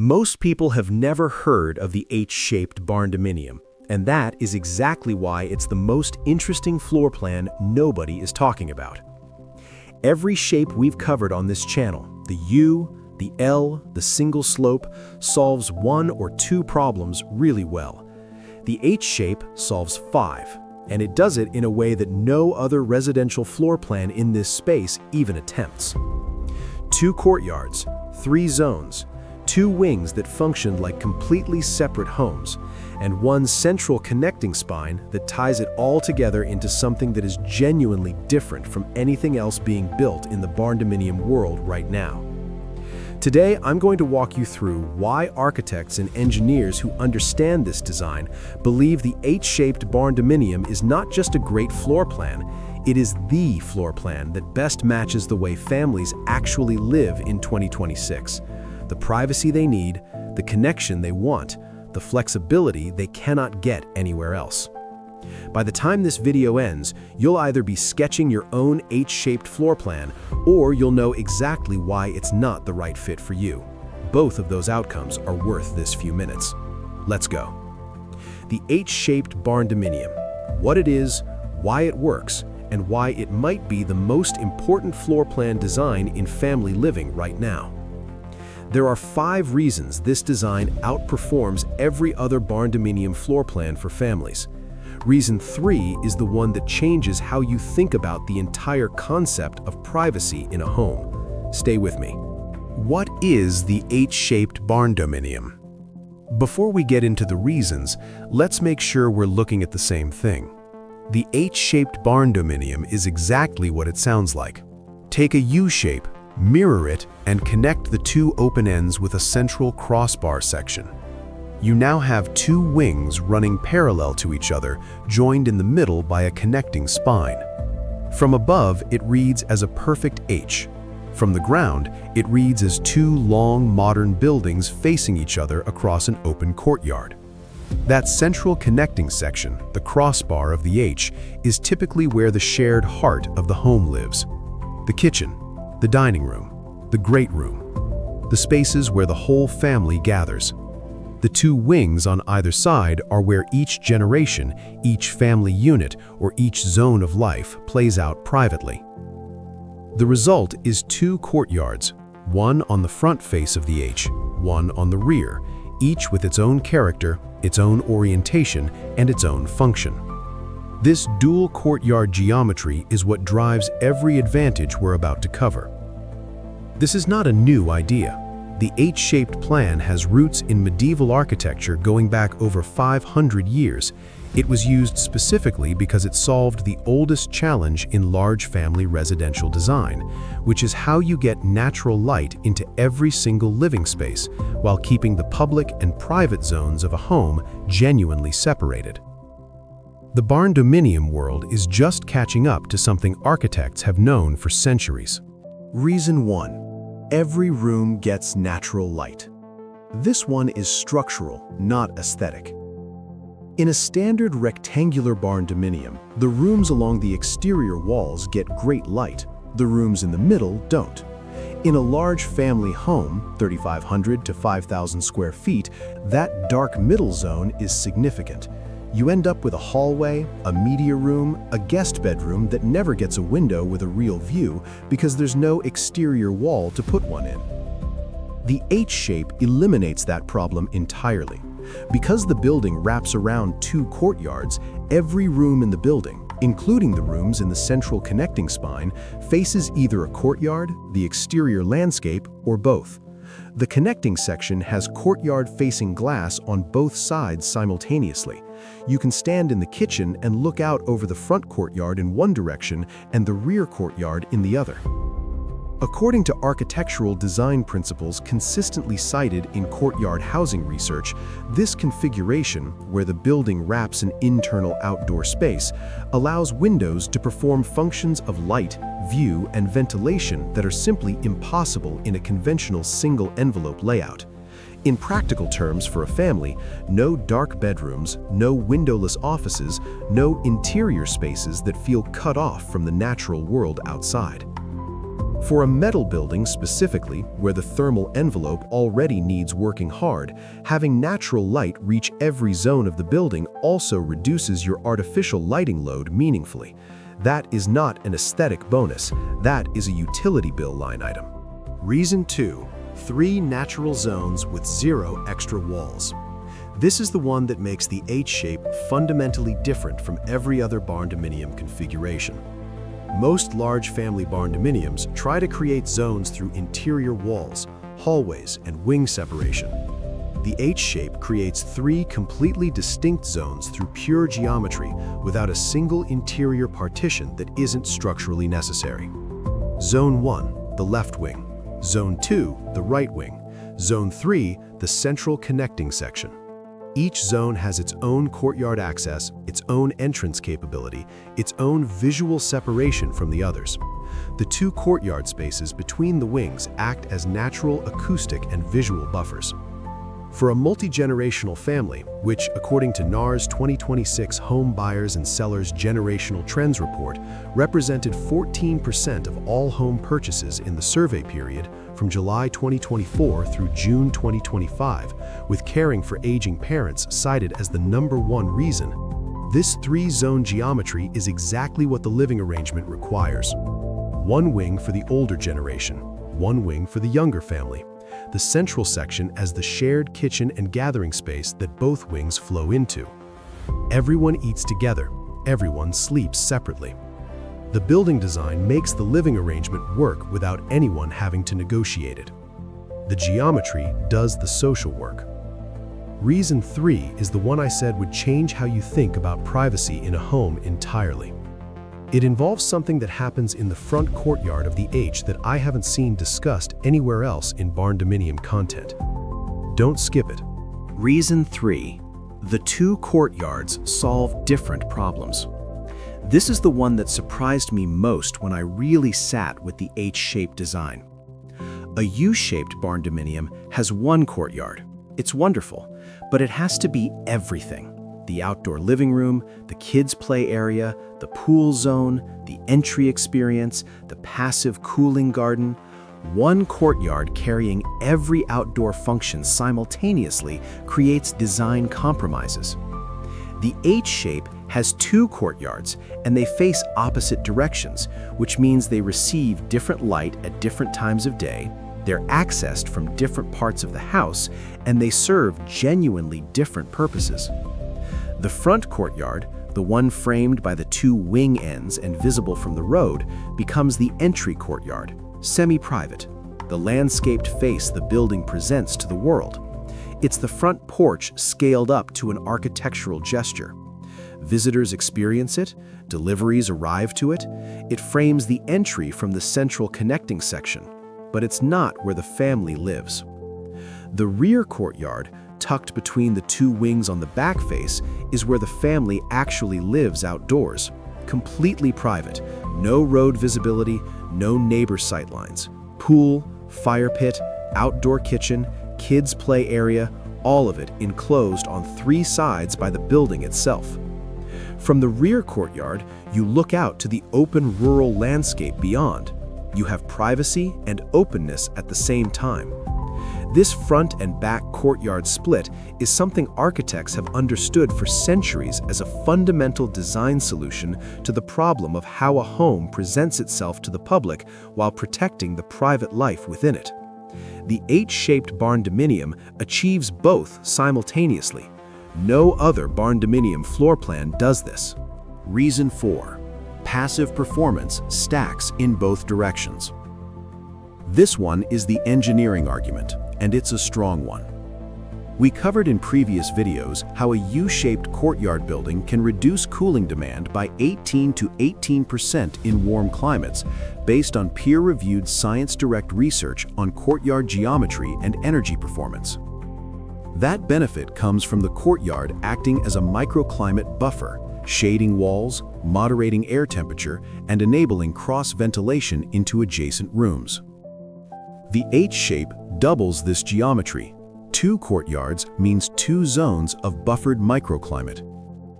Most people have never heard of the H-shaped Barndominium, and that is exactly why it's the most interesting floor plan nobody is talking about. Every shape we've covered on this channel, the U, the L, the single slope, solves one or two problems really well. The H-shape solves 5, and it does it in a way that no other residential floor plan in this space even attempts. 2 courtyards, 3 zones, 2 wings that function like completely separate homes, and 1 central connecting spine that ties it all together into something that is genuinely different from anything else being built in the Barndominium world right now. Today, I'm going to walk you through why architects and engineers who understand this design believe the H-shaped Barndominium is not just a great floor plan, it is the floor plan that best matches the way families actually live in 2026. The privacy they need, the connection they want, the flexibility they cannot get anywhere else. By the time this video ends, you'll either be sketching your own H-shaped floor plan, or you'll know exactly why it's not the right fit for you. Both of those outcomes are worth this few minutes. Let's go. The H-shaped Barndominium: what it is, why it works, and why it might be the most important floor plan design in family living right now. There are 5 reasons this design outperforms every other Barndominium floor plan for families. Reason 3 is the one that changes how you think about the entire concept of privacy in a home. Stay with me. What is the H-shaped Barndominium? Before we get into the reasons, let's make sure we're looking at the same thing. The H-shaped Barndominium is exactly what it sounds like. Take a U-shape, mirror it, and connect the 2 open ends with a central crossbar section. You now have 2 wings running parallel to each other, joined in the middle by a connecting spine. From above, it reads as a perfect H. From the ground, it reads as 2 long modern buildings facing each other across an open courtyard. That central connecting section, the crossbar of the H, is typically where the shared heart of the home lives. The kitchen, the dining room, the great room, the spaces where the whole family gathers. The 2 wings on either side are where each generation, each family unit, or each zone of life plays out privately. The result is 2 courtyards, one on the front face of the H, one on the rear, each with its own character, its own orientation, and its own function. This dual courtyard geometry is what drives every advantage we're about to cover. This is not a new idea. The H-shaped plan has roots in medieval architecture going back over 500 years. It was used specifically because it solved the oldest challenge in large family residential design, which is how you get natural light into every single living space while keeping the public and private zones of a home genuinely separated. The Barndominium world is just catching up to something architects have known for centuries. Reason 1. Every room gets natural light. This one is structural, not aesthetic. In a standard rectangular Barndominium, the rooms along the exterior walls get great light. The rooms in the middle don't. In a large family home, 3,500 to 5,000 square feet, that dark middle zone is significant. You end up with a hallway, a media room, a guest bedroom that never gets a window with a real view because there's no exterior wall to put one in. The H-shape eliminates that problem entirely. Because the building wraps around 2 courtyards, every room in the building, including the rooms in the central connecting spine, faces either a courtyard, the exterior landscape, or both. The connecting section has courtyard-facing glass on both sides simultaneously. You can stand in the kitchen and look out over the front courtyard in one direction and the rear courtyard in the other. According to architectural design principles consistently cited in courtyard housing research, this configuration, where the building wraps an internal outdoor space, allows windows to perform functions of light, view, and ventilation that are simply impossible in a conventional single-envelope layout. In practical terms for a family, no dark bedrooms, no windowless offices, no interior spaces that feel cut off from the natural world outside. For a metal building specifically, where the thermal envelope already needs working hard, having natural light reach every zone of the building also reduces your artificial lighting load meaningfully. That is not an aesthetic bonus, that is a utility bill line item. Reason 2. 3 natural zones with 0 extra walls. This is the one that makes the H-shape fundamentally different from every other barndominium configuration. Most large family barndominiums try to create zones through interior walls, hallways, and wing separation. The H-shape creates 3 completely distinct zones through pure geometry without a single interior partition that isn't structurally necessary. Zone 1, the left wing. Zone 2, the right wing. Zone 3, the central connecting section. Each zone has its own courtyard access, its own entrance capability, its own visual separation from the others. The 2 courtyard spaces between the wings act as natural acoustic and visual buffers. For a multi-generational family, which, according to NAR's 2026 Home Buyers and Sellers Generational Trends Report, represented 14% of all home purchases in the survey period from July 2024 through June 2025, with caring for aging parents cited as the #1 reason, this 3-zone geometry is exactly what the living arrangement requires. 1 wing for the older generation, 1 wing for the younger family. The central section as the shared kitchen and gathering space that both wings flow into. Everyone eats together, everyone sleeps separately. The building design makes the living arrangement work without anyone having to negotiate it. The geometry does the social work. Reason 3 is the one I said would change how you think about privacy in a home entirely. It involves something that happens in the front courtyard of the H that I haven't seen discussed anywhere else in barndominium content. Don't skip it. Reason 3. The 2 courtyards solve different problems. This is the one that surprised me most when I really sat with the H-shaped design. A U-shaped barndominium has 1 courtyard. It's wonderful, but it has to be everything. The outdoor living room, the kids' play area, the pool zone, the entry experience, the passive cooling garden. 1 courtyard carrying every outdoor function simultaneously creates design compromises. The H-shape has 2 courtyards, and they face opposite directions, which means they receive different light at different times of day, they're accessed from different parts of the house, and they serve genuinely different purposes. The front courtyard, the one framed by the 2 wing ends and visible from the road, becomes the entry courtyard, semi-private, the landscaped face the building presents to the world. It's the front porch scaled up to an architectural gesture. Visitors experience it, deliveries arrive to it. It frames the entry from the central connecting section, but it's not where the family lives. The rear courtyard, tucked between the 2 wings on the back face, is where the family actually lives outdoors, completely private, no road visibility, no neighbor sightlines. Pool, fire pit, outdoor kitchen, kids' play area, all of it enclosed on 3 sides by the building itself. From the rear courtyard, you look out to the open rural landscape beyond. You have privacy and openness at the same time. This front and back courtyard split is something architects have understood for centuries as a fundamental design solution to the problem of how a home presents itself to the public while protecting the private life within it. The H-shaped barndominium achieves both simultaneously. No other barndominium floor plan does this. Reason 4. Passive performance stacks in both directions. This one is the engineering argument, and it's a strong one. We covered in previous videos how a U-shaped courtyard building can reduce cooling demand by 18 to 18% in warm climates, based on peer-reviewed science-direct research on courtyard geometry and energy performance. That benefit comes from the courtyard acting as a microclimate buffer, shading walls, moderating air temperature, and enabling cross-ventilation into adjacent rooms. The H-shape doubles this geometry. 2 courtyards means 2 zones of buffered microclimate.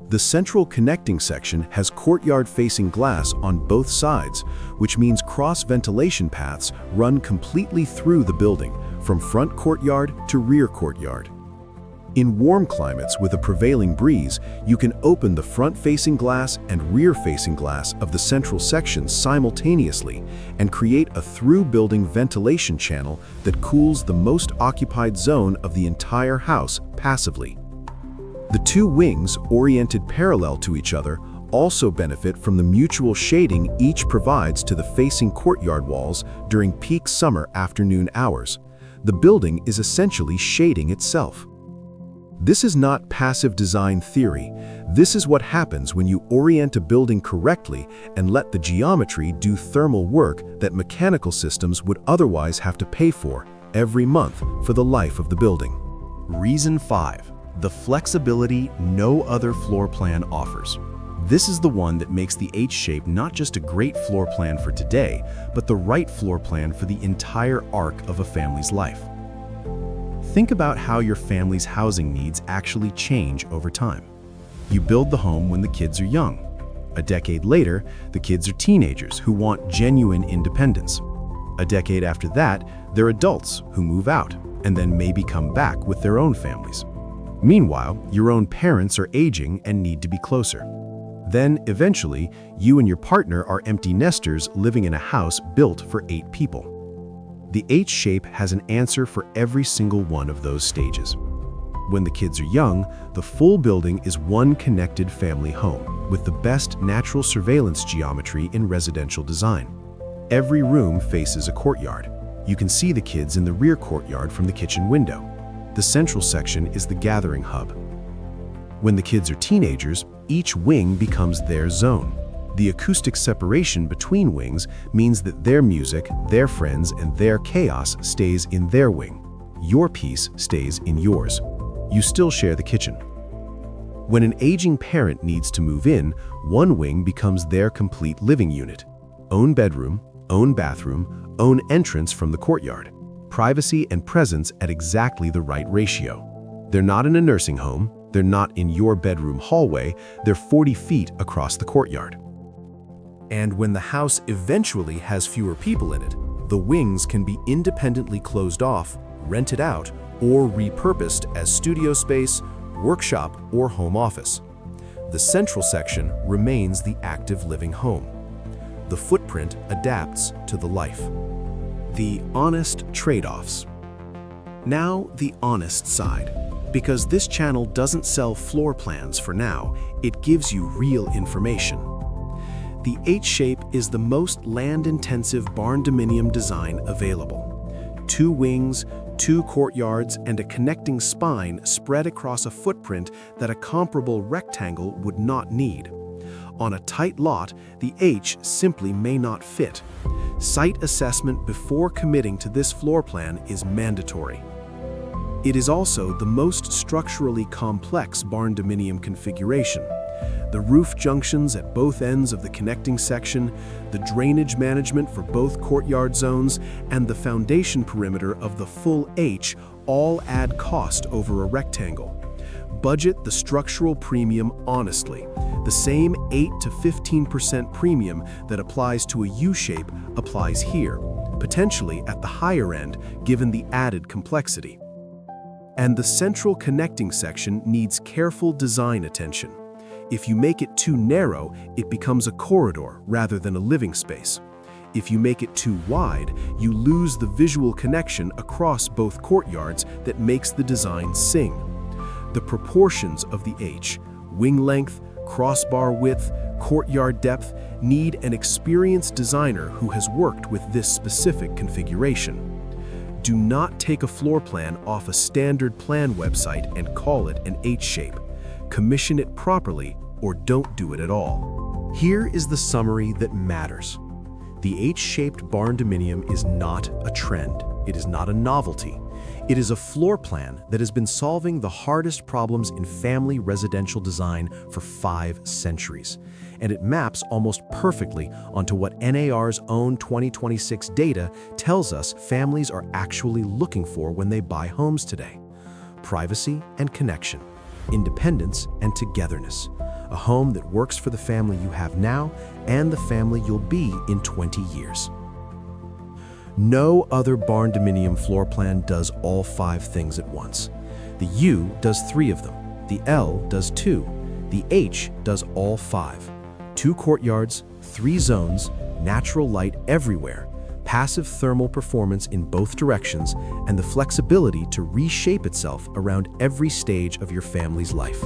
The central connecting section has courtyard-facing glass on both sides, which means cross-ventilation paths run completely through the building, from front courtyard to rear courtyard. In warm climates with a prevailing breeze, you can open the front-facing glass and rear-facing glass of the central sections simultaneously and create a through-building ventilation channel that cools the most occupied zone of the entire house passively. The two wings, oriented parallel to each other, also benefit from the mutual shading each provides to the facing courtyard walls during peak summer afternoon hours. The building is essentially shading itself. This is not passive design theory. This is what happens when you orient a building correctly and let the geometry do thermal work that mechanical systems would otherwise have to pay for every month for the life of the building. Reason 5. The flexibility no other floor plan offers. This is the one that makes the H-shape not just a great floor plan for today, but the right floor plan for the entire arc of a family's life. Think about how your family's housing needs actually change over time. You build the home when the kids are young. A decade later, the kids are teenagers who want genuine independence. A decade after that, they're adults who move out and then maybe come back with their own families. Meanwhile, your own parents are aging and need to be closer. Then, eventually, you and your partner are empty nesters living in a house built for 8 people. The H-shape has an answer for every single one of those stages. When the kids are young, the full building is one connected family home, with the best natural surveillance geometry in residential design. Every room faces a courtyard. You can see the kids in the rear courtyard from the kitchen window. The central section is the gathering hub. When the kids are teenagers, each wing becomes their zone. The acoustic separation between wings means that their music, their friends, and their chaos stays in their wing. Your piece stays in yours. You still share the kitchen. When an aging parent needs to move in, one wing becomes their complete living unit. Own bedroom, own bathroom, own entrance from the courtyard. Privacy and presence at exactly the right ratio. They're not in a nursing home, they're not in your bedroom hallway, they're 40 feet across the courtyard. And when the house eventually has fewer people in it, the wings can be independently closed off, rented out, or repurposed as studio space, workshop, or home office. The central section remains the active living home. The footprint adapts to the life. The honest trade-offs. Now, the honest side. Because this channel doesn't sell floor plans for now, it gives you real information. The H-shape is the most land-intensive barndominium design available. 2 wings, 2 courtyards, and a connecting spine spread across a footprint that a comparable rectangle would not need. On a tight lot, the H simply may not fit. Site assessment before committing to this floor plan is mandatory. It is also the most structurally complex barndominium configuration. The roof junctions at both ends of the connecting section, the drainage management for both courtyard zones, and the foundation perimeter of the full H all add cost over a rectangle. Budget the structural premium honestly. The same 8 to 15% premium that applies to a U-shape applies here, potentially at the higher end given the added complexity. And the central connecting section needs careful design attention. If you make it too narrow, it becomes a corridor rather than a living space. If you make it too wide, you lose the visual connection across both courtyards that makes the design sing. The proportions of the H, wing length, crossbar width, courtyard depth, need an experienced designer who has worked with this specific configuration. Do not take a floor plan off a standard plan website and call it an H-shape. Commission it properly or don't do it at all. Here is the summary that matters. The H-shaped barndominium is not a trend. It is not a novelty. It is a floor plan that has been solving the hardest problems in family residential design for 5 centuries. And it maps almost perfectly onto what NAR's own 2026 data tells us families are actually looking for when they buy homes today. Privacy and connection, independence and togetherness, a home that works for the family you have now and the family you'll be in 20 years. No other Barndominium floor plan does all 5 things at once. The U does 3 of them, the L does 2, the H does all 5. 2 courtyards, 3 zones, natural light everywhere, passive thermal performance in both directions, and the flexibility to reshape itself around every stage of your family's life.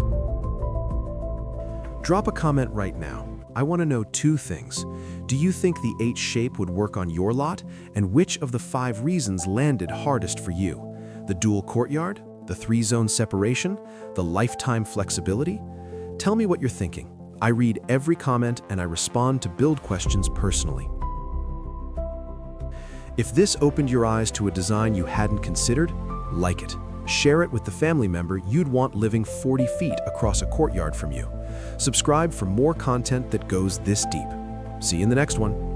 Drop a comment right now. I want to know 2 things. Do you think the H shape would work on your lot? And which of the 5 reasons landed hardest for you? The dual courtyard? The 3-zone separation? The lifetime flexibility? Tell me what you're thinking. I read every comment and I respond to build questions personally. If this opened your eyes to a design you hadn't considered, like it. Share it with the family member you'd want living 40 feet across a courtyard from you. Subscribe for more content that goes this deep. See you in the next one.